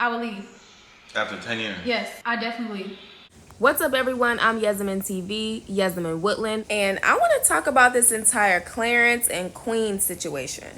I will leave. After 10 years? Yes, I definitely leave. What's up, everyone? I'm Yasmin TV, Yasmin Woodland, and I want to talk about this entire Clarence and Queen situation.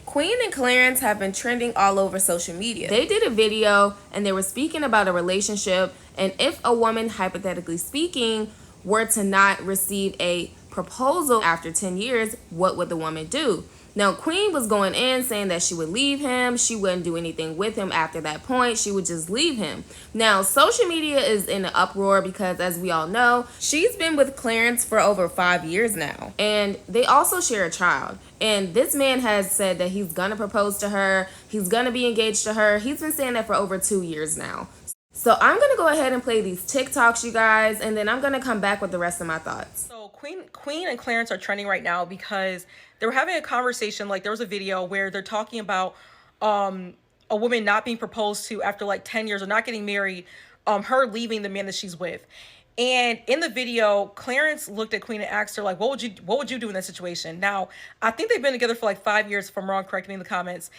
Queen and Clarence have been trending all over social media. They did a video and they were speaking about a relationship, and if a woman, hypothetically speaking, were to not receive a proposal after 10 years, what would the woman do? Now, Queen was going in saying that she would leave him. She wouldn't do anything with him after that point. She would just leave him. Now, social media is in an uproar because, as we all know, she's been with Clarence for over 5 years now. And they also share a child. And this man has said that he's going to propose to her. He's going to be engaged to her. He's been saying that for over 2 years now. So I'm going to go ahead and play these TikToks, you guys, and then I'm going to come back with the rest of my thoughts. So Queen and Clarence are trending right now because they were having a conversation. Like, there was a video where they're talking about a woman not being proposed to after like 10 years or not getting married, her leaving the man that she's with. And in the video, Clarence looked at Queen and asked her, like, what would you do in that situation? Now, I think they've been together for like 5 years. If I'm wrong, correct me in the comments.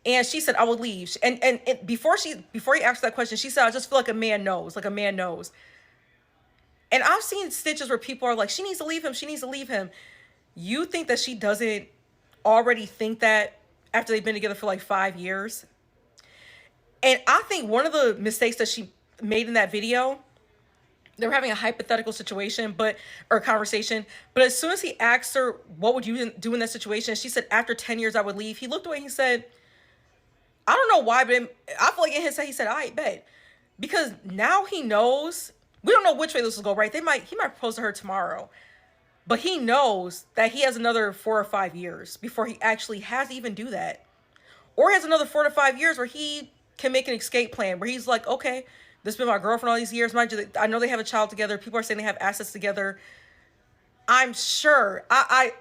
And she said, I would leave. And before he asked that question, she said, I just feel like a man knows, like a man knows. And I've seen stitches where people are like, she needs to leave him. She needs to leave him. You think that she doesn't already think that after they've been together for like 5 years? And I think one of the mistakes that she made in that video, they were having a hypothetical situation, or conversation. But as soon as he asked her, what would you do in that situation? She said, after 10 years, I would leave. He looked away and he said, I don't know why, but I feel like in his head, he said, I bet. Because now he knows, we don't know which way this will go, right? He might propose to her tomorrow. But he knows that he has another 4 or 5 years before he actually has to even do that. Or he has another 4 to 5 years where he can make an escape plan, where he's like, okay, this has been my girlfriend all these years. Mind you, I know they have a child together. People are saying they have assets together. I'm sure. I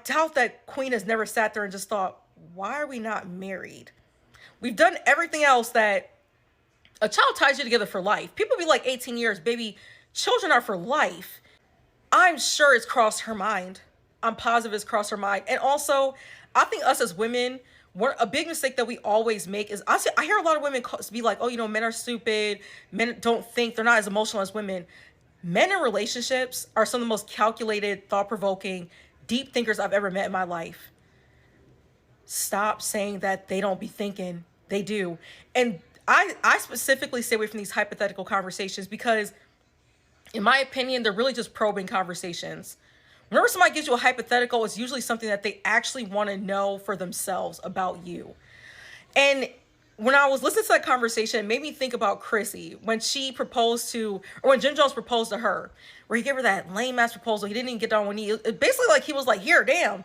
doubt that Queen has never sat there and just thought, why are we not married? We've done everything else that a child ties you together for life. People be like 18 years, baby, children are for life. I'm sure it's crossed her mind. I'm positive it's crossed her mind. And also, I think us as women, a big mistake that we always make is, I hear a lot of women be like, oh, men are stupid. Men don't think, they're not as emotional as women. Men in relationships are some of the most calculated, thought-provoking, deep thinkers I've ever met in my life. Stop saying that they don't be thinking. They do. And I specifically stay away from these hypothetical conversations because, in my opinion, they're really just probing conversations. Whenever somebody gives you a hypothetical, it's usually something that they actually want to know for themselves about you. And when I was listening to that conversation, it made me think about Chrissy when she proposed to, or when Jim Jones proposed to her, where he gave her that lame-ass proposal. He didn't even get down on one knee. Basically, like, he was like, here, damn.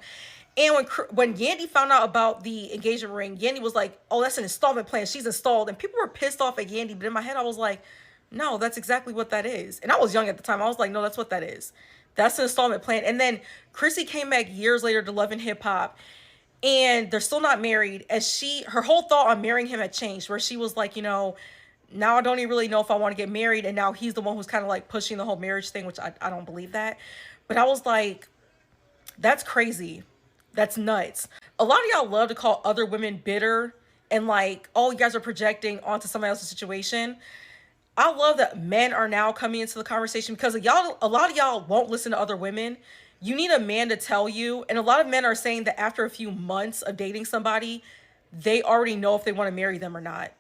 And when Yandy found out about the engagement ring, Yandy was like, oh, that's an installment plan. She's installed. And people were pissed off at Yandy. But in my head, I was like, no, that's exactly what that is. And I was young at the time. I was like, no, that's what that is. That's an installment plan. And then Chrissy came back years later to Love and Hip Hop. And they're still not married. And her whole thought on marrying him had changed. Where she was like, now I don't even really know if I want to get married. And now he's the one who's kind of like pushing the whole marriage thing, which I don't believe that. But I was like, that's crazy. That's nuts. A lot of y'all love to call other women bitter and like, oh, you guys are projecting onto somebody else's situation. I love that men are now coming into the conversation because a lot of y'all won't listen to other women. You need a man to tell you. And a lot of men are saying that after a few months of dating somebody, they already know if they want to marry them or not.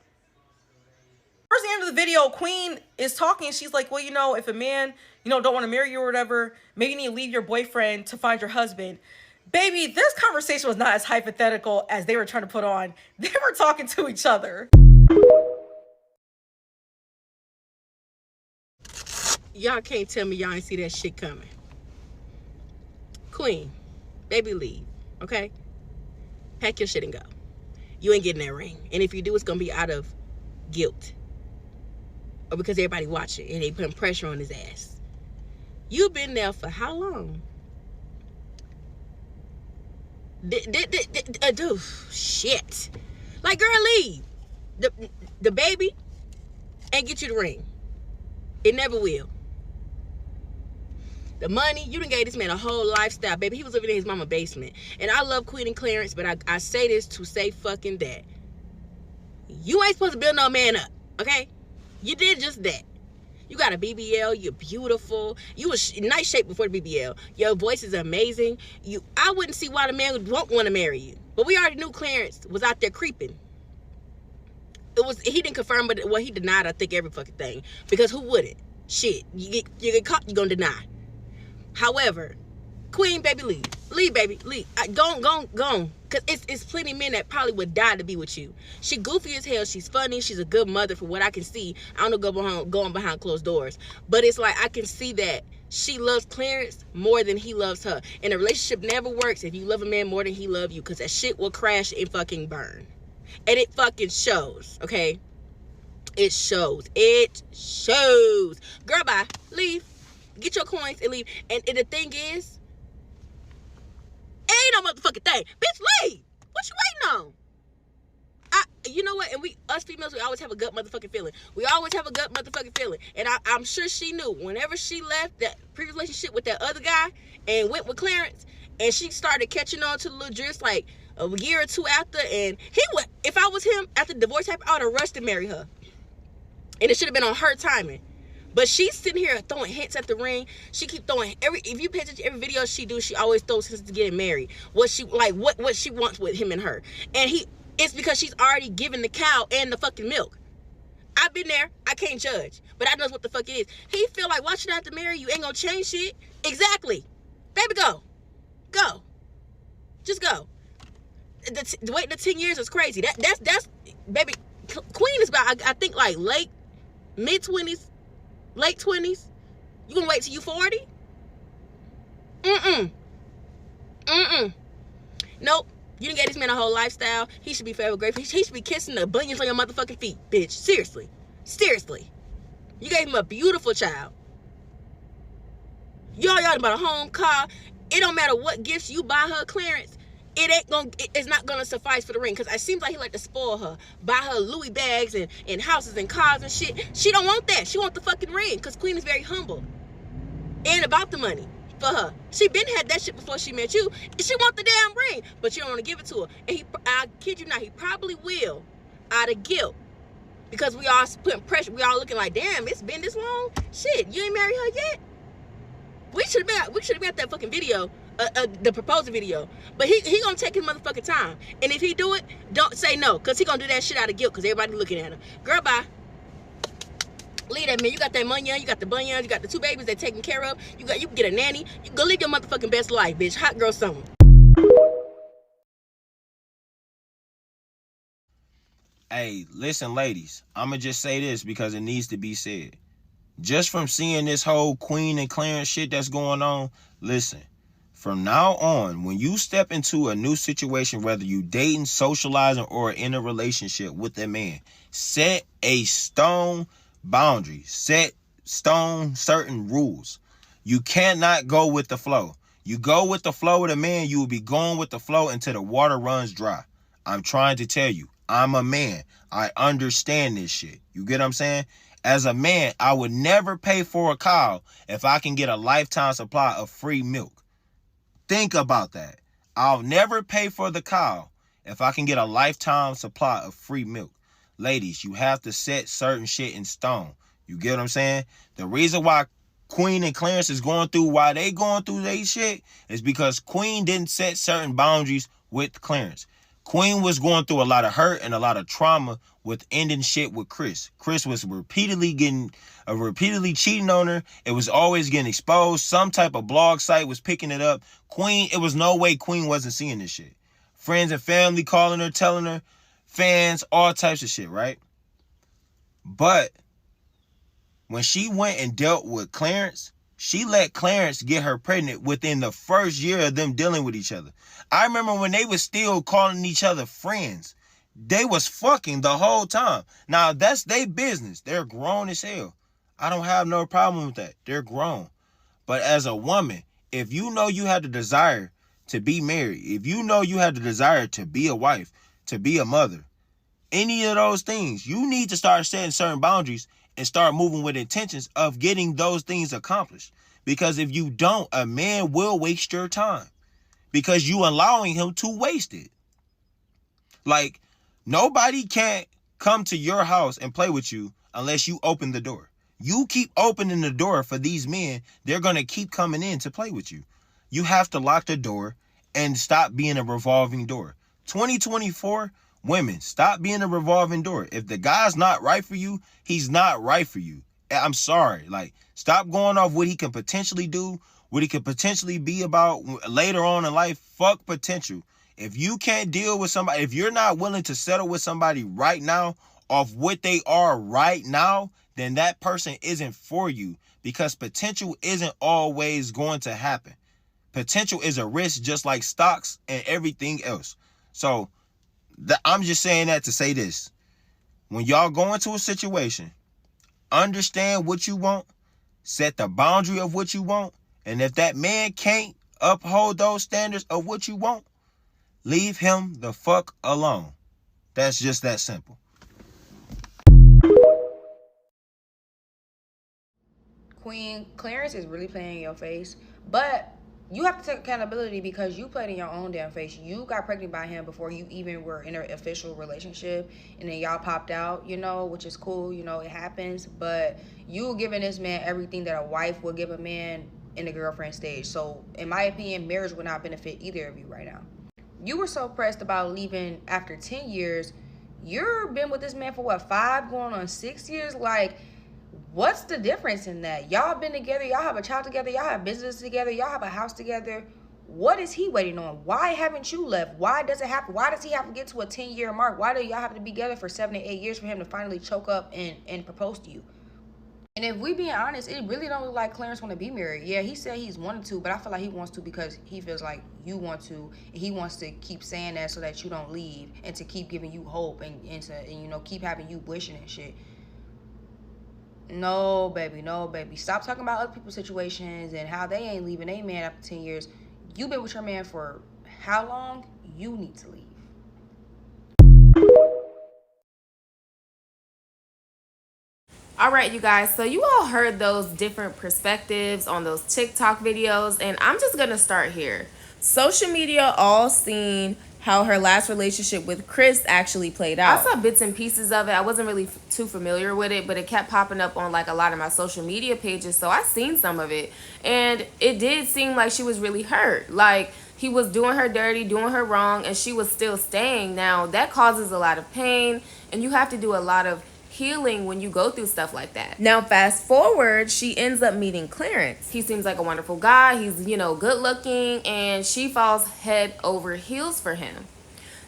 Towards the end of the video, Queen is talking. She's like, well, if a man, don't want to marry you or whatever, maybe you need to leave your boyfriend to find your husband. Baby, this conversation was not as hypothetical as they were trying to put on. They were talking to each other. Y'all can't tell me y'all ain't see that shit coming. Queen, baby, leave, okay? Pack your shit and go. You ain't getting that ring. And if you do, it's going to be out of guilt. Or because everybody watching and they putting pressure on his ass. You've been there for how long? Dude, shit. Like, girl, leave. The baby ain't get you the ring. It never will. The money, you done gave this man a whole lifestyle, baby. He was living in his mama's basement. And I love Queen and Clarence, but I say this to say fucking that. You ain't supposed to build no man up, okay? You did just that. You got a BBL. You're beautiful. You was in nice shape before the BBL. Your voice is amazing. I wouldn't see why the man would won't want to marry you. But we already knew Clarence was out there creeping. He didn't confirm, but he denied, I think, every fucking thing. Because who wouldn't? Shit, you get caught, you gonna deny. However, Queen, baby, leave, baby, leave. Go on. Cause it's plenty of men that probably would die to be with you. She goofy as hell. She's funny. She's a good mother from what I can see. I don't know going behind closed doors, but it's like I can see that she loves Clarence more than he loves her, and the relationship never works if you love a man more than he loves you, cause that shit will crash and fucking burn, and it fucking shows. Okay, it shows. It shows. Girl, bye. Leave. Get your coins and leave. And the thing is, ain't no motherfucking thing. Bitch, leave. What you waiting on? You know what? And us females, we always have a gut motherfucking feeling. We always have a gut motherfucking feeling. And I'm sure she knew whenever she left that previous relationship with that other guy and went with Clarence, and she started catching on to the little dress like a year or two after, and he would, if I was him, after the divorce happened, I would have rushed to marry her. And it should have been on her timing. But she's sitting here throwing hints at the ring. She keep throwing if you pay attention to every video she do, she always throws hints to getting married. What she wants with him and her. And it's because she's already given the cow and the fucking milk. I've been there. I can't judge. But I know what the fuck it is. He feel like, why should I have to marry you? Ain't gonna change shit. Exactly. Baby, go. Go. Just go. Waiting the 10 years is crazy. That's baby, Queen is about, I think, like mid-20s, late 20s. You gonna wait till you 40? Nope. You done gave this man a whole lifestyle. He should be forever grateful. He should be kissing the bunions on your motherfucking feet, bitch. Seriously. You gave him a beautiful child. Y'all about a home, car. It don't matter what gifts you buy her, Clarence. It's not gonna suffice for the ring. Cause it seems like he like to spoil her. Buy her Louis bags and houses and cars and shit. She don't want that. She want the fucking ring. Cause Queen is very humble. And about the money for her. She been had that shit before she met you. She want the damn ring. But you don't want to give it to her. And I kid you not, he probably will. Out of guilt. Because we all putting pressure. We all looking like, damn, it's been this long? Shit, you ain't married her yet? We should have been at that fucking video. The proposal video. But he gonna take his motherfucking time. And if he do it, don't say no. Because he gonna do that shit out of guilt. Because everybody looking at him. Girl, bye. Leave that man. You got that money, you got the bunions, you got the 2 babies that taken care of. You can get a nanny. You go live your motherfucking best life, bitch. Hot girl summer. Hey, listen, ladies. I'ma just say this because it needs to be said. Just from seeing this whole Queen and Clarence shit that's going on, listen. From now on, when you step into a new situation, whether you dating, socializing, or in a relationship with a man, set a stone boundary. Set certain rules. You cannot go with the flow. You go with the flow with a man, you will be going with the flow until the water runs dry. I'm trying to tell you, I'm a man. I understand this shit. You get what I'm saying? As a man, I would never pay for a cow if I can get a lifetime supply of free milk. Think about that. I'll never pay for the cow if I can get a lifetime supply of free milk. Ladies, you have to set certain shit in stone. You get what I'm saying? The reason why Queen and Clarence is going through their shit is because Queen didn't set certain boundaries with Clarence. Queen was going through a lot of hurt and a lot of trauma with ending shit with Chris. Chris was repeatedly cheating on her. It was always getting exposed. Some type of blog site was picking it up. Queen, it was no way Queen wasn't seeing this shit. Friends and family calling her, telling her, fans, all types of shit, right? But when she went and dealt with Clarence, she let Clarence get her pregnant within the first year of them dealing with each other. I remember when they was still calling each other friends. They was fucking the whole time. Now, that's their business. They're grown as hell. I don't have no problem with that. They're grown. But as a woman, if you know you had the desire to be married, if you know you had the desire to be a wife, to be a mother, any of those things, you need to start setting certain boundaries and start moving with intentions of getting those things accomplished. Because if you don't, a man will waste your time. Because you allowing him to waste it. Like, nobody can't come to your house and play with you unless you open the door. You keep opening the door for these men, they're going to keep coming in to play with you. You have to lock the door and stop being a revolving door. 2024, women, stop being a revolving door. If the guy's not right for you, he's not right for you. I'm sorry. Like, stop going off what he can potentially do, what he could potentially be about later on in life. Fuck potential. If you can't deal with somebody, if you're not willing to settle with somebody right now off what they are right now, then that person isn't for you, because potential isn't always going to happen. Potential is a risk, just like stocks and everything else. So I'm just saying that to say this. When y'all go into a situation, understand what you want, set the boundary of what you want, and if that man can't uphold those standards of what you want, leave him the fuck alone. That's just that simple. Queen, Clarence is really playing in your face, but you have to take accountability because you played in your own damn face. You got pregnant by him before you even were in an official relationship, and then y'all popped out, which is cool, it happens, but you giving this man everything that a wife would give a man in the girlfriend stage. So in my opinion, marriage would not benefit either of you right now. You were so pressed about leaving after 10 years. You've been with this man for what, 5 going on 6 years? Like, what's the difference in that? Y'all been together, y'all have a child together, y'all have business together, y'all have a house together. What is he waiting on? Why haven't you left? Why does it happen? Why does he have to get to a 10-year mark? Why do y'all have to be together for 7 to 8 years for him to finally choke up and propose to you? And if we being honest, it really don't look like Clarence want to be married. Yeah, he said he's wanted to, but I feel like he wants to because he feels like you want to, and he wants to keep saying that so that you don't leave, and to keep giving you hope, and keep having you wishing and shit. No, baby, no, baby. Stop talking about other people's situations and how they ain't leaving their man after 10 years. You've been with your man for how long? You need to leave. All right, you guys, so you all heard those different perspectives on those TikTok videos, and I'm just going to start here. Social media all seen how her last relationship with Chris actually played out. I saw bits and pieces of it. I wasn't really too familiar with it, but it kept popping up on like a lot of my social media pages, so I seen some of it, and it did seem like she was really hurt. Like, he was doing her dirty, doing her wrong, and she was still staying. Now, that causes a lot of pain, and you have to do a lot of healing when you go through stuff like that. Now, fast forward, she ends up meeting Clarence. He seems like a wonderful guy. He's, good looking, and she falls head over heels for him.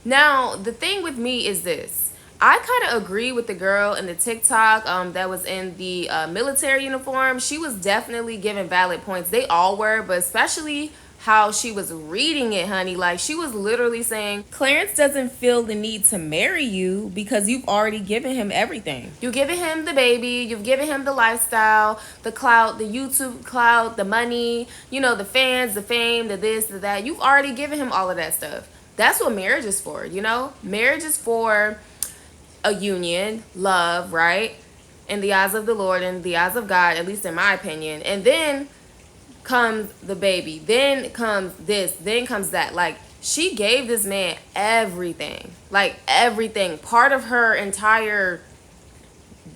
Now, the thing with me is this. I kind of agree with the girl in the TikTok that was in the military uniform. She was definitely giving valid points. They all were, but especially how she was reading it, honey. Like, she was literally saying, Clarence doesn't feel the need to marry you because you've already given him everything. You've given him the baby, you've given him the lifestyle, the clout, the YouTube clout, the money, the fans, the fame, the this, the that. You've already given him all of that stuff. That's what marriage is for, Marriage is for a union, love, right? In the eyes of the Lord, in the eyes of God, at least in my opinion. And then comes the baby, then comes this, then comes that. Like, she gave this man everything, part of her entire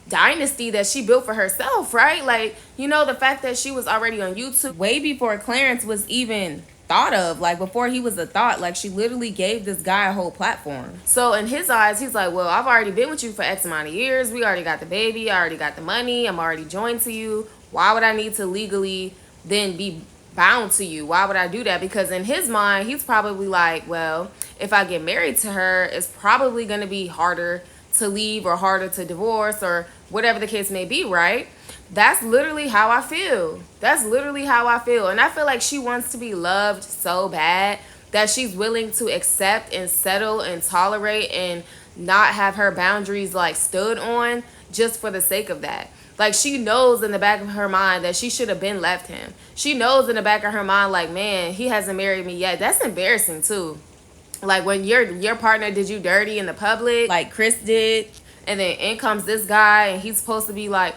dynasty that she built for herself, right? Like, the fact that she was already on YouTube way before Clarence was even thought of, like before he was a thought. Like, she literally gave this guy a whole platform. So in his eyes, he's like, well, I've already been with you for X amount of years, we already got the baby, I already got the money, I'm already joined to you. Why would I need to legally then be bound to you? Why would I do that? Because in his mind, he's probably like, well, if I get married to her, it's probably going to be harder to leave or harder to divorce or whatever the case may be, right? That's literally how I feel. That's literally how I feel. And I feel like she wants to be loved so bad that she's willing to accept and settle and tolerate and not have her boundaries like stood on just for the sake of that. Like, she knows in the back of her mind that she should have been left him. She knows in the back of her mind, like, man, he hasn't married me yet. That's embarrassing, too. Like, when your partner did you dirty in the public, like Chris did, and then in comes this guy, and he's supposed to be, like,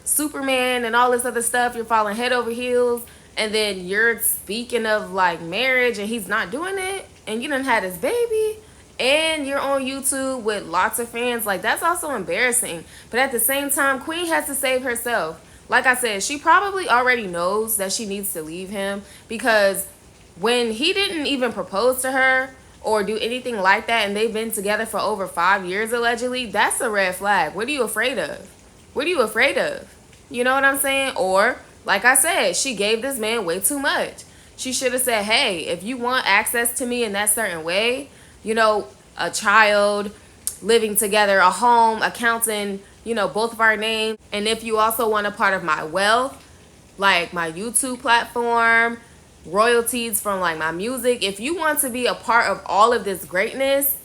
Superman and all this other stuff. You're falling head over heels, and then you're speaking of, like, marriage, and he's not doing it, and you done had his baby, and you're on YouTube with lots of fans. Like, that's also embarrassing. But at the same time, Queen has to save herself. Like I said, she probably already knows that she needs to leave him, because when he didn't even propose to her or do anything like that, and they've been together for over 5 years allegedly, that's a red flag. What are you afraid of? What are you afraid of? You know what I'm saying? Or, like I said, she gave this man way too much. She should have said, hey, if you want access to me in that certain way, you know, a child, living together, a home, accounting, you know, both of our names. And if you also want a part of my wealth, like my YouTube platform, royalties from like my music, if you want to be a part of all of this greatness,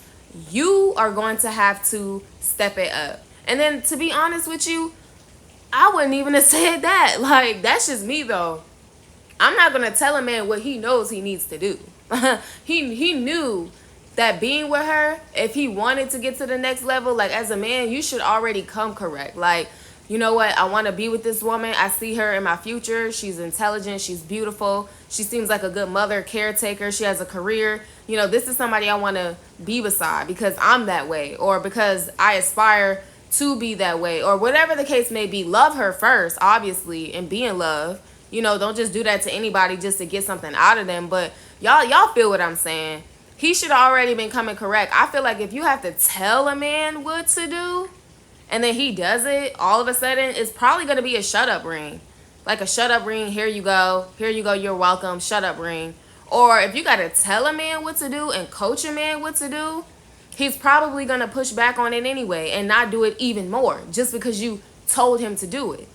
you are going to have to step it up. And then, to be honest with you, I wouldn't even have said that. Like, that's just me though. I'm not gonna tell a man what he knows he needs to do. He knew that being with her, if he wanted to get to the next level, like, as a man, you should already come correct. Like, you know what, I want to be with this woman. I see her in my future. She's intelligent, she's beautiful, she seems like a good mother, caretaker, she has a career. You know, this is somebody I want to be beside because I'm that way, or because I aspire to be that way, or whatever the case may be. Love her first, obviously, and be in love. You know, don't just do that to anybody just to get something out of them. But y'all feel what I'm saying. He should have already been coming correct. I feel like if you have to tell a man what to do and then he does it, all of a sudden, it's probably going to be a shut up ring. Like a shut up ring, here you go, you're welcome, shut up ring. Or if you got to tell a man what to do and coach a man what to do, he's probably going to push back on it anyway and not do it even more just because you told him to do it.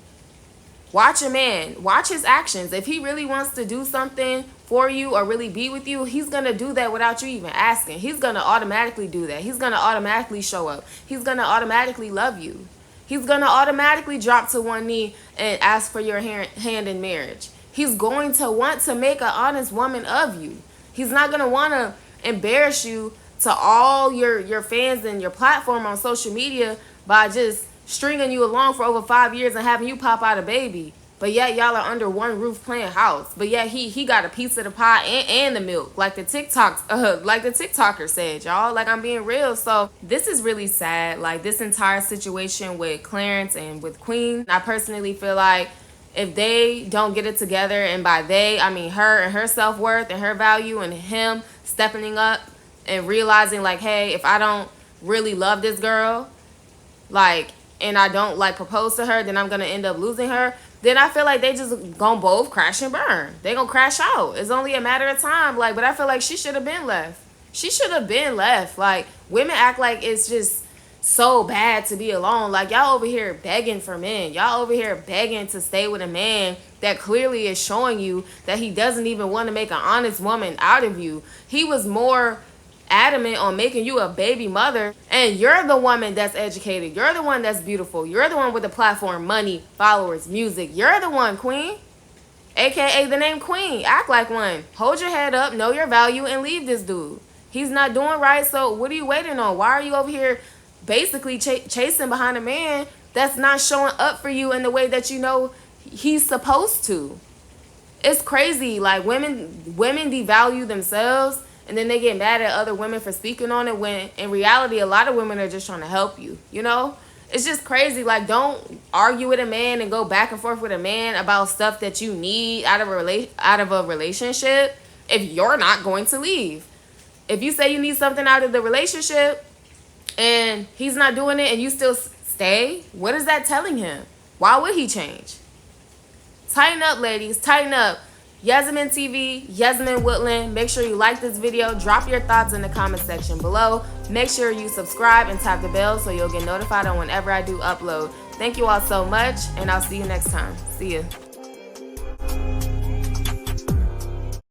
Watch a man, watch his actions. If he really wants to do something for you or really be with you, he's going to do that without you even asking. He's going to automatically do that. He's going to automatically show up. He's going to automatically love you. He's going to automatically drop to one knee and ask for your hand in marriage. He's going to want to make an honest woman of you. He's not going to want to embarrass you to all your fans and your platform on social media by just stringing you along for over 5 years and having you pop out a baby. But yet y'all are under one roof playing house. But yet he got a piece of the pie and the milk, like the TikToker said, y'all. Like, I'm being real. So this is really sad. Like, this entire situation with Clarence and with Queen, I personally feel like if they don't get it together, and by they, I mean her and her self-worth and her value, and him stepping up and realizing, like, hey, if I don't really love this girl, like, and I don't like propose to her, then I'm gonna end up losing her. Then I feel like they just gonna both crash and burn. They gonna crash out. It's only a matter of time. Like, but I feel like she should have been left. She should have been left. Like, women act like it's just so bad to be alone. Like, y'all over here begging for men. Y'all over here begging to stay with a man that clearly is showing you that he doesn't even want to make an honest woman out of you. He was more adamant on making you a baby mother, and you're the woman that's educated, you're the one that's beautiful, you're the one with the platform, money, followers, music. You're the one, Queen, aka the name Queen. Act like one. Hold your head up, know your value, and leave this dude. He's not doing right, so what are you waiting on? Why are you over here basically chasing behind a man that's not showing up for you in the way that you know he's supposed to? It's crazy. Like, women devalue themselves, and then they get mad at other women for speaking on it, when in reality a lot of women are just trying to help you. You know, it's just crazy. Like, don't argue with a man and go back and forth with a man about stuff that you need out of a relationship if you're not going to leave. If you say you need something out of the relationship and he's not doing it and you still stay, what is that telling him? Why would he change? Tighten up, ladies, tighten up. Yasmin TV, Yasmin Woodland. Make sure you like this video. Drop your thoughts in the comment section below. Make sure you subscribe and tap the bell so you'll get notified on whenever I do upload. Thank you all so much, and I'll see you next time. See ya.